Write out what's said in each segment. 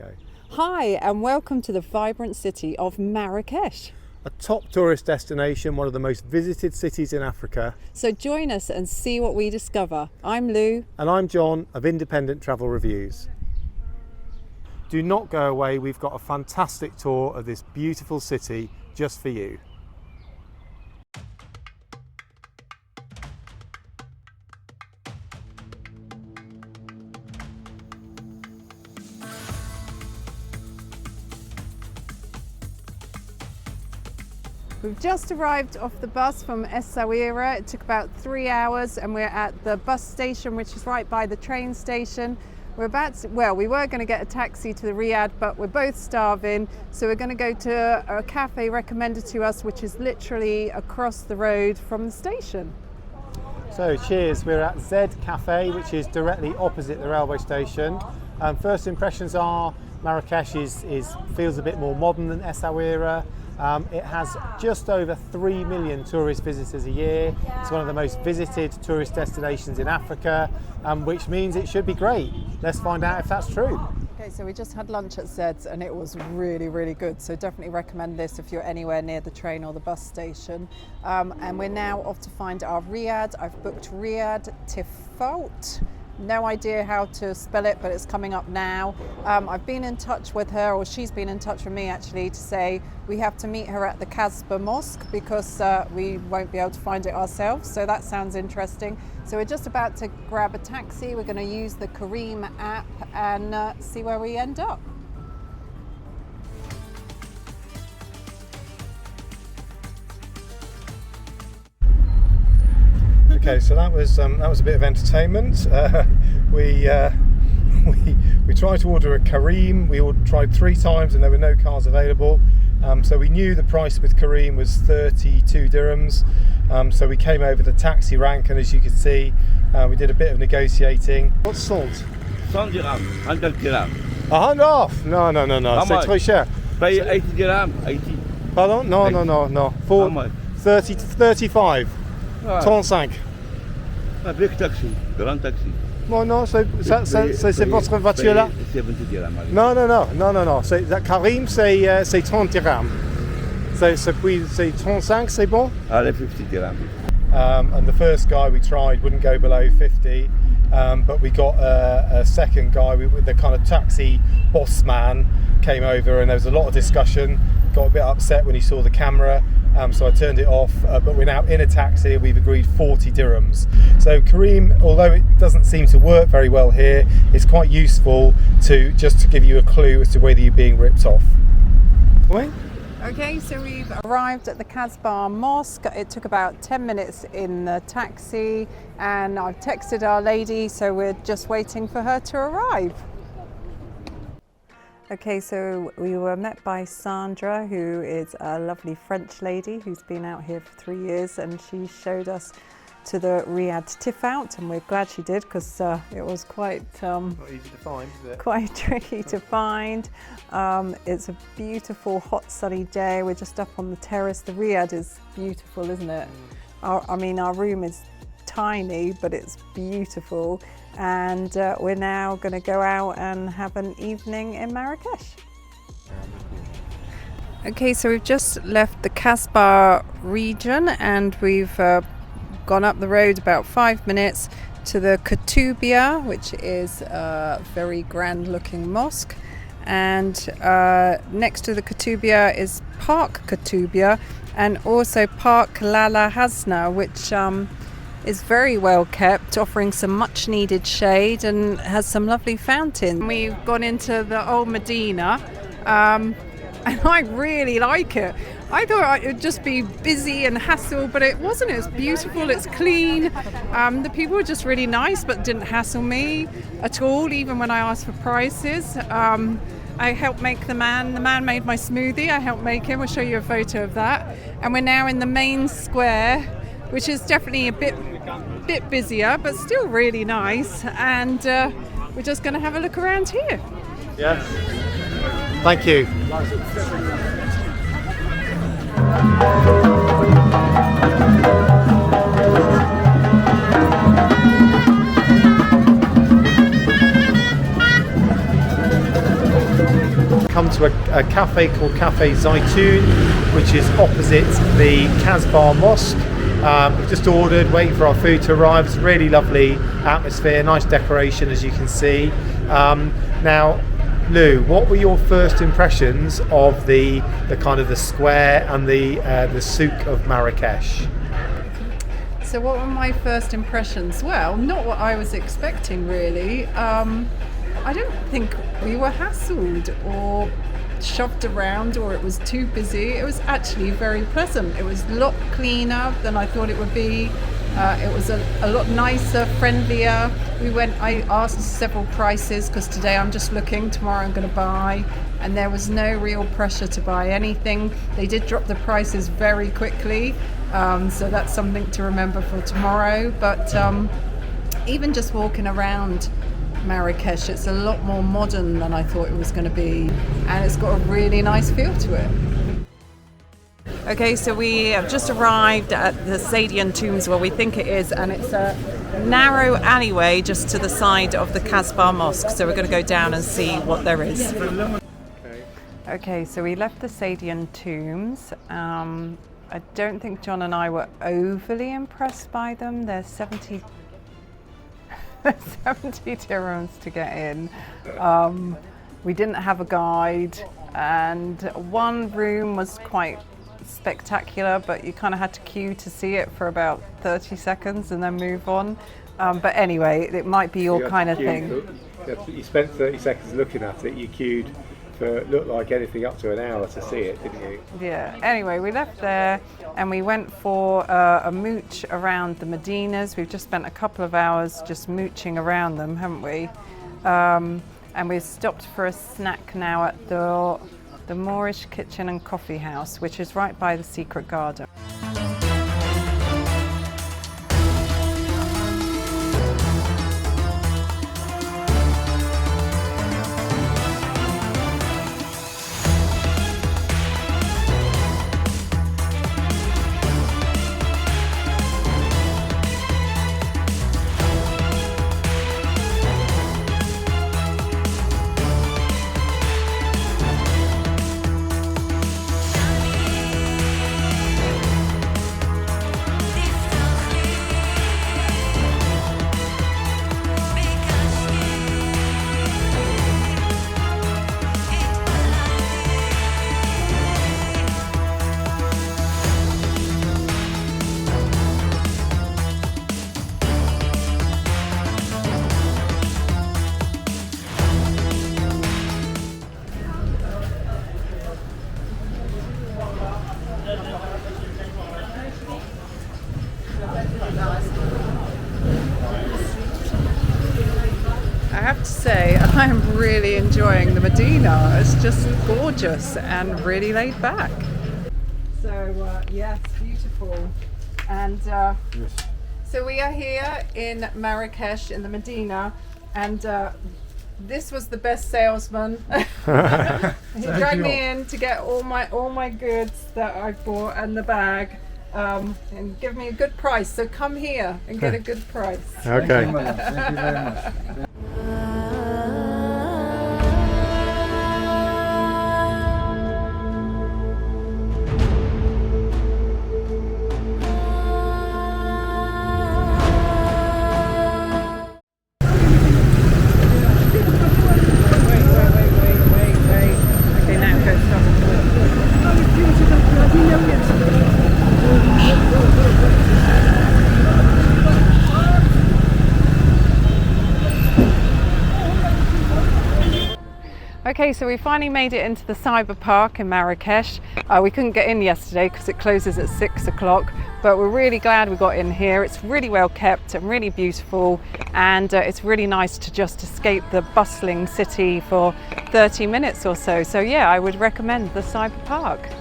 Morocco. Hi and welcome to the vibrant city of Marrakesh. A top tourist destination, one of the most visited cities in Africa. So join us and see what we discover. I'm Lou. And I'm John of Independent Travel Reviews. Do not go away, we've got a fantastic tour of this beautiful city just for you. We've just arrived off the bus from Essaouira. It took about 3 hours and we're at the bus station, which is right by the train station. We were going to get a taxi to the Riad, but we're both starving. So we're going to go to a cafe recommended to us, which is literally across the road from the station. So cheers, we're at Zed Cafe, which is directly opposite the railway station. First impressions are Marrakesh feels a bit more modern than Essaouira. It has just over 3 million tourist visitors a year. It's one of the most visited tourist destinations in Africa, which means it should be great. Let's find out if that's true. Okay, so we just had lunch at Zed's and it was really, really good. So definitely recommend this if you're anywhere near the train or the bus station. And we're now off to find our Riad. I've booked Riad Tifawt. No idea how to spell it, but it's coming up now. I've been in touch with her, or she's been in touch with me actually, to say we have to meet her at the Koutoubia Mosque because we won't be able to find it ourselves. So that sounds interesting. So we're just about to grab a taxi. We're going to use the Careem app and see where we end up. Okay, so that was a bit of entertainment. We tried to order a Careem. We tried 3 times and there were no cars available. So we knew the price with Careem was 32 dirhams. So we came over the taxi rank, and as you can see, we did a bit of negotiating. What's salt? 100 dirhams, 100 dirhams. 100 off? No, c'est trop cher. Pay 80 dirhams, 80. Pardon? No. For 30 to 35. 35. A big taxi, grand taxi. Non, c'est votre voiture là? 70 dirhams. Non. That Careem, c'est 30 dirhams. C'est 35, c'est bon? Allez, 50 dirhams. And the first guy we tried wouldn't go below 50, but we got a second guy, the kind of taxi boss man came over, and there was a lot of discussion. Got a bit upset when he saw the camera, so I turned it off, but we're now in a taxi and we've agreed 40 dirhams. So Careem, although it doesn't seem to work very well here, it's quite useful to give you a clue as to whether you're being ripped off. Right? Okay, so we've arrived at the Koutoubia Mosque. It took about 10 minutes in the taxi and I've texted our lady, so we're just waiting for her to arrive. Okay, so we were met by Sandra, who is a lovely French lady who's been out here for 3 years, and she showed us to the Riad Tifawt, and we're glad she did because it was quite not easy to find, is it? Quite tricky to find. It's a beautiful hot sunny day. We're just up on the terrace. The Riad is beautiful, isn't it? Our room is tiny, but it's beautiful. And we're now going to go out and have an evening in Marrakesh. Okay, so we've just left the Koutoubia region and we've gone up the road about 5 minutes to the Koutoubia, which is a very grand looking mosque. And next to the Koutoubia is Park Koutoubia and also Park Lala Hasna, which is very well kept, offering some much needed shade and has some lovely fountains. We've gone into the old Medina and I really like it. I thought it would just be busy and hassle, but it wasn't. It's beautiful, it's clean. The people were just really nice but didn't hassle me at all, even when I asked for prices. I helped make the man made my smoothie. I helped make him. We'll show you a photo of that. And we're now in the main square, which is definitely a bit busier, but still really nice. And we're just going to have a look around here. Yes. Thank you. come to a cafe called Cafe Zeitoun, which is opposite the Koutoubia Mosque. We've just ordered, waiting for our food to arrive. It's a really lovely atmosphere, nice decoration, as you can see. Now, Lou, what were your first impressions of the kind of the square and the souk of Marrakesh? So what were my first impressions? Well, not what I was expecting really. I don't think we were hassled or shoved around or it was too busy. It was actually very pleasant. It was a lot cleaner than I thought it would be. It was a lot nicer, friendlier. I asked several prices because today I'm just looking, tomorrow I'm going to buy, and there was no real pressure to buy anything. They did drop the prices very quickly, so that's something to remember for tomorrow. But even just walking around Marrakesh, it's a lot more modern than I thought it was going to be, and it's got a really nice feel to it. Okay, so we have just arrived at the Saadian Tombs, where we think it is, and it's a narrow alleyway just to the side of the Koutoubia Mosque, so we're going to go down and see what there is. Okay, so we left the Saadian Tombs. I don't think John and I were overly impressed by them. They're 70 dirhams to get in. We didn't have a guide, and one room was quite spectacular, but you kind of had to queue to see it for about 30 seconds and then move on. But anyway, it might be your kind of thing. You spent 30 seconds looking at it, you queued for looked like anything up to an hour to see it, didn't you? Yeah, anyway, we left there and we went for a mooch around the Medinas. We've just spent a couple of hours just mooching around them, haven't we? And we've stopped for a snack now at the Moorish Kitchen and Coffee House, which is right by the Secret Garden. I have to say, I'm really enjoying the Medina. It's just gorgeous and really laid back. So yes, beautiful. And so we are here in Marrakesh in the Medina, and this was the best salesman. He dragged me in to get all my goods that I bought and the bag, and give me a good price. So come here and get a good price. Okay. Thank you very much. Okay, so we finally made it into the Cyberpark in Marrakesh. We couldn't get in yesterday because it closes at 6 o'clock, but we're really glad we got in here. It's really well kept and really beautiful, and it's really nice to just escape the bustling city for 30 minutes or so. So yeah, I would recommend the Cyberpark.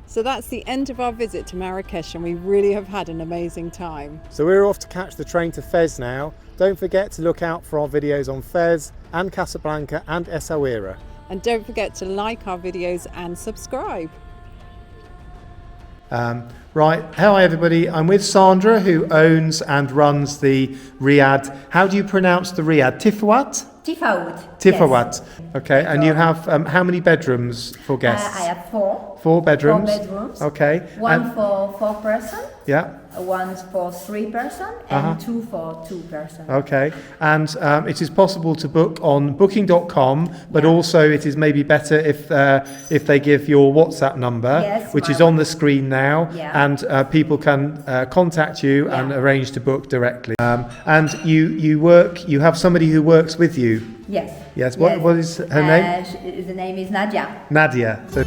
So that's the end of our visit to Marrakesh, and we really have had an amazing time. So we're off to catch the train to Fez now. Don't forget to look out for our videos on Fez and Casablanca and Essaouira. And don't forget to like our videos and subscribe. Right, hi everybody. I'm with Sandra, who owns and runs the Riad. How do you pronounce the Riad? Tifawt? Tifawt. Tifawat. Yes. Okay, and you have how many bedrooms for guests? I have four. 4 bedrooms. 4 bedrooms. Okay. One and, for 4 person, yeah. one for 3 person, and 2 for 2 person. Okay, and it is possible to book on booking.com, but Yeah. also it is maybe better if they give your WhatsApp number, Yes, which is my on the screen now, Yeah. and people can contact you and Yeah. arrange to book directly. And you have somebody who works with you. Yes. Yes. What is her name? The name is Nadia. Nadia. So